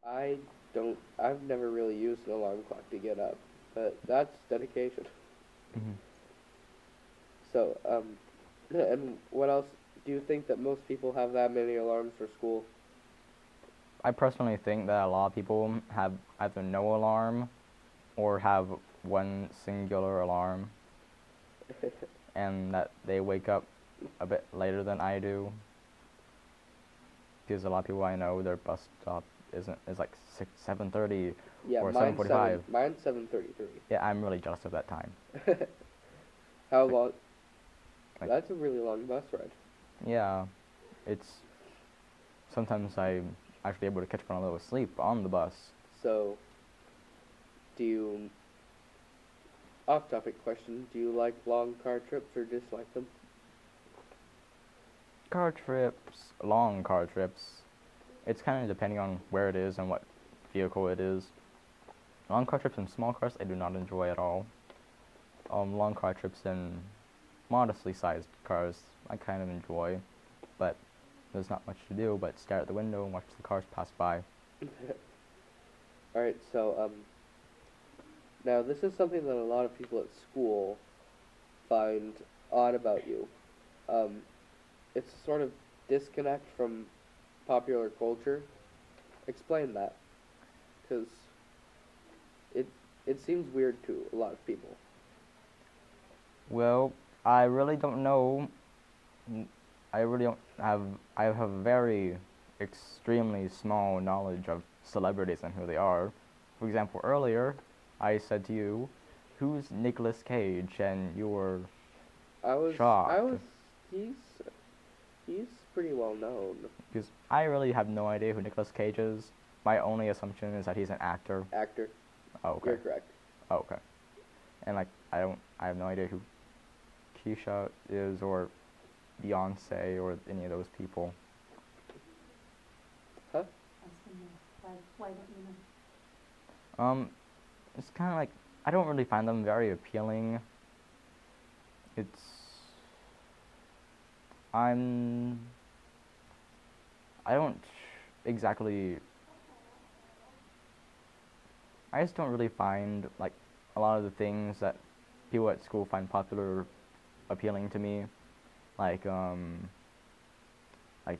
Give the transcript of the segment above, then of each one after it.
I don't. I've never really used an alarm clock to get up, but that's dedication. Hmm. So, and what else? Do you think that most people have that many alarms for school? I personally think that a lot of people have either no alarm or have one singular alarm, and that they wake up a bit later than I do. Because a lot of people I know, their bus stop is like 7:30 Yeah, or 7:45. Mine's 7:33. Yeah, I'm really jealous of that time. How Like, long? like That's a really long bus ride. yeah, it's sometimes I'm actually able to catch one a little sleep on the bus. So, do you? Off-topic question: do you like long car trips or dislike them? Car trips, long car trips, it's kind of depending on where it is and what vehicle it is. Long car trips in small cars I do not enjoy at all. Long car trips in modestly sized cars I kind of enjoy, but there's not much to do but stare at the window and watch the cars pass by. All right. So, now this is something that a lot of people at school find odd about you. Um, it's sort of disconnect from popular culture. Explain that, because it it seems weird to a lot of people. Well, I really don't know. I really don't have. I have very extremely small knowledge of celebrities and who they are. For example, earlier I said to you, "Who's Nicolas Cage?" and you were I shocked was, he's, he's pretty well known. because I really have no idea who Nicolas Cage is. My only assumption is that he's an actor. Actor. Oh, okay. You're correct. Oh, okay. And like I have no idea who Keisha is or Beyonce or any of those people. Huh? Why don't you know? It's kind of like I don't really find them very appealing. It's I'm I don't exactly I just don't really find like a lot of the things that people at school find popular appealing to me, like like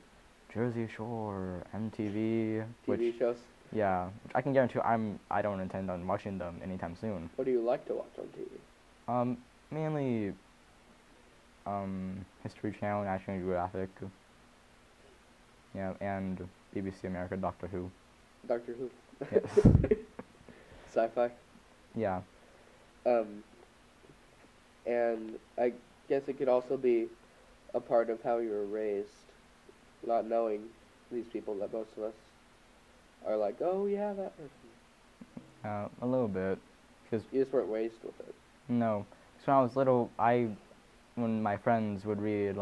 Jersey Shore, MTV, which TV shows. yeah, which I can guarantee I don't intend on watching them anytime soon. What do you like to watch on TV? Mainly History Channel, National Geographic, yeah, and BBC America, Doctor Who. Doctor Who. Yes. Sci-fi. Yeah. Um, and I guess it could also be a part of how you were raised, not knowing these people that most of us are like, oh yeah, that person. A little bit, because You just weren't raised with it. no, because when I was little, when my friends would read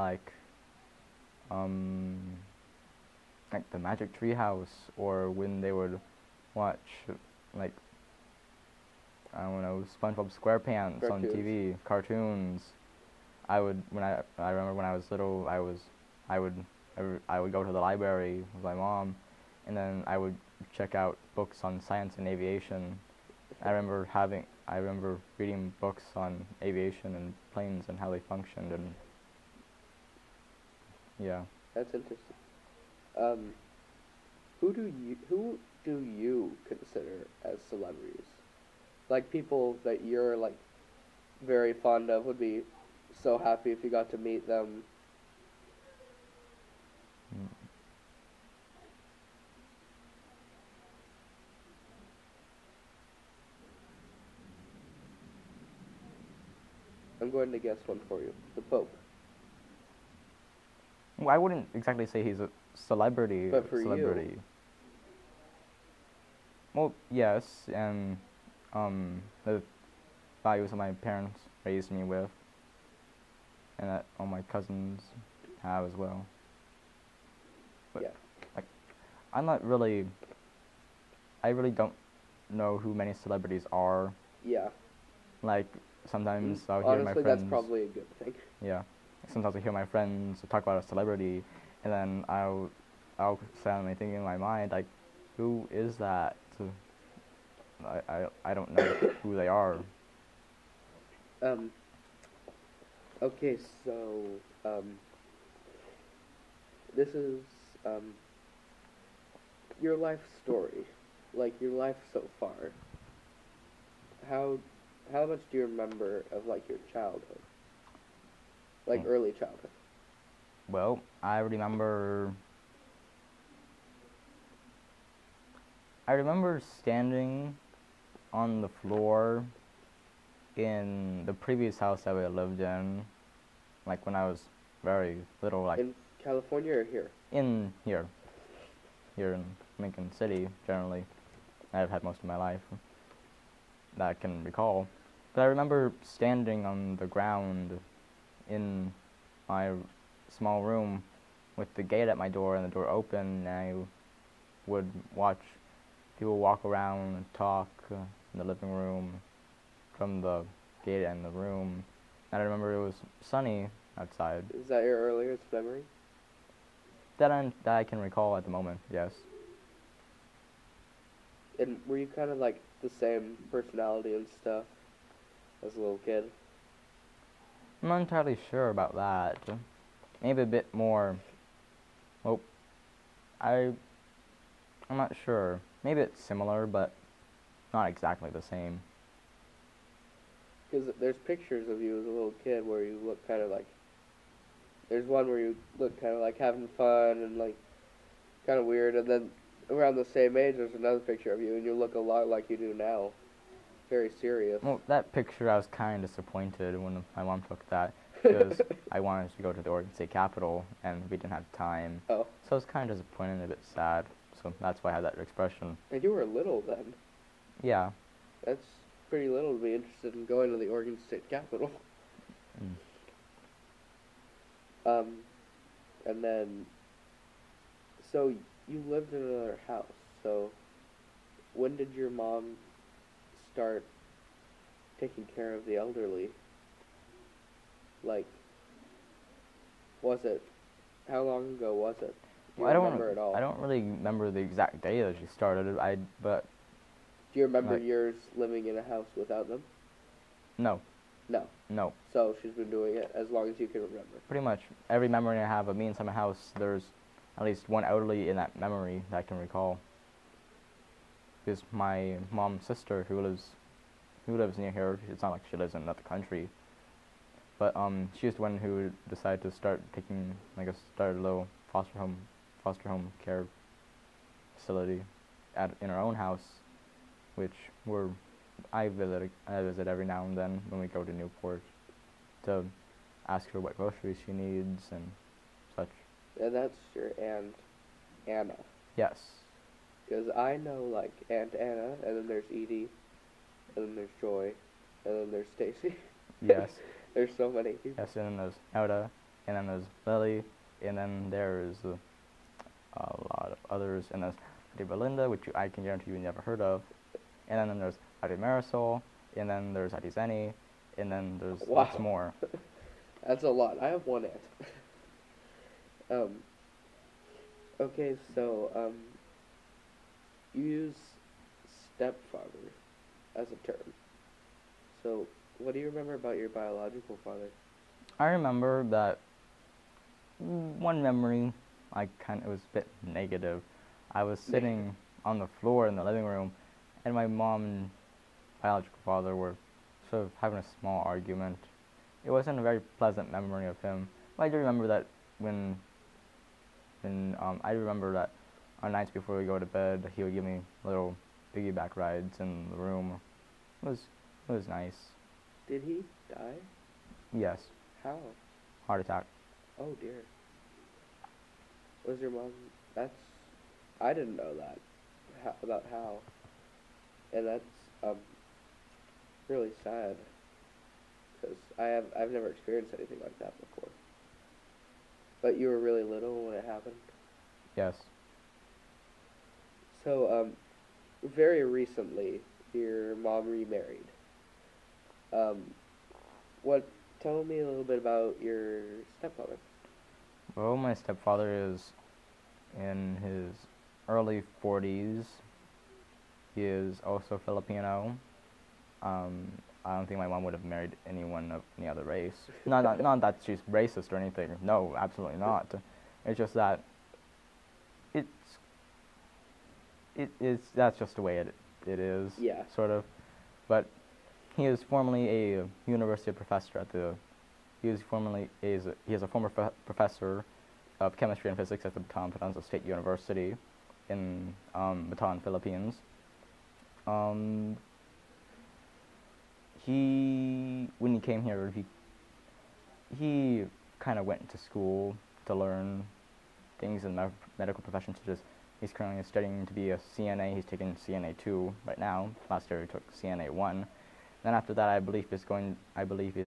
um, like the Magic Tree House, or when they would watch like I don't know SpongeBob SquarePants on Cartoons. TV, cartoons. I remember when I was little, I would I would go to the library with my mom, and then I would check out books on science and aviation. I remember reading books on aviation and planes and how they functioned, and yeah. That's interesting. Um, who do you consider as celebrities? Like people that you're like very fond of would be so happy if you got to meet them. Mm. I'm going to guess one for you. The Pope. Well, I wouldn't exactly say he's a celebrity. But for Celebrity. you, Well, yes, and the values that my parents raised me with, and that all my cousins have as well. But yeah. like, I'm not really. I really don't know who many celebrities are. Yeah. Like sometimes I'll hear my Honestly, friends. that's probably a good thing. Yeah. Sometimes I hear my friends talk about a celebrity, and then I'll suddenly think in my mind like, Who is that? I don't know who they are. Um, okay, so, this is, um, your life story. Like, your life so far. How, how much do you remember of, like, your childhood? Like, early childhood? Well, I remember standing on the floor in the previous house that we lived in, like when I was very little, like In California or here? in here in Lincoln City, generally. I've had most of my life that I can recall. But I remember standing on the ground in my small room with the gate at my door and the door open, and I would watch people walk around and talk in the living room from the gate and the room. And I remember it was sunny outside. Is that your earliest memory? That I can recall at the moment, yes. And were you kind of like the same personality and stuff as a little kid? I'm not entirely sure about that. Maybe a bit more. Well, I'm not sure. Maybe it's similar, but not exactly the same. Because there's pictures of you as a little kid where you look kind of like. There's one where you look kind of like having fun and like kind of weird, and then around the same age there's another picture of you and you look a lot like you do now. Very serious. Well, that picture I was kind of disappointed when my mom took that because I wanted to go to the Oregon State Capitol and we didn't have time. Oh. So I was kind of disappointed and a bit sad. So that's why I had that expression. And you were little then. Yeah. That's pretty little to be interested in going to the Oregon State Capitol. Mm. And then, so you lived in another house, so when did your mom start taking care of the elderly? Like, how long ago was it? Do you remember at all? I don't really remember the exact day that she started, but... Do you remember years living in a house without them? No. No. No. So she's been doing it as long as you can remember. Pretty much every memory I have of me inside my house, there's at least one elderly in that memory that I can recall. Because my mom's sister, who lives near here, it's not like she lives in another country, but she's the one who decided to start start a little foster home care facility in our own house, which I visit every now and then when we go to Newport to ask her what groceries she needs and such. And that's your Aunt Anna. Yes. Because I know, like, Aunt Anna, and then there's Edie, and then there's Joy, and then there's Stacy. Yes. There's so many people. Yes, and then there's Elda, and then there's Lily, and then there's a lot of others, and there's Auntie Belinda, which I can guarantee you never heard of, and then there's Auntie Marisol, and then there's Auntie Zenny, and then there's lots more. That's a lot. I have one aunt. Okay, so, you use stepfather as a term. So, what do you remember about your biological father? I remember that one memory, it was a bit negative. I was sitting on the floor in the living room, and my mom and biological father were sort of having a small argument. It wasn't a very pleasant memory of him. But I do remember that I remember that on nights before we go to bed, he would give me little piggyback rides in the room. It was nice. Did he die? Yes. How? Heart attack. Oh dear. Was your mom? I didn't know that. About how. And that's really sad. Because I've never experienced anything like that before. But you were really little when it happened? Yes. So, very recently, your mom remarried. Tell me a little bit about your stepfather. Well, my stepfather is in his early 40s. He is also Filipino. I don't think my mom would have married anyone of any other race. Not that she's racist or anything. No, absolutely not. It's just that it's that's just the way it is. Yeah. Sort of. But he is formerly a university professor at the. He is a former professor of chemistry and physics at the Bataan Patanza State University in Bataan, Philippines. When he came here, he kind of went to school to learn things in the medical profession, such as he's currently studying to be a CNA. He's taking CNA 2 right now. Last year he took CNA 1. Then after that, I believe he's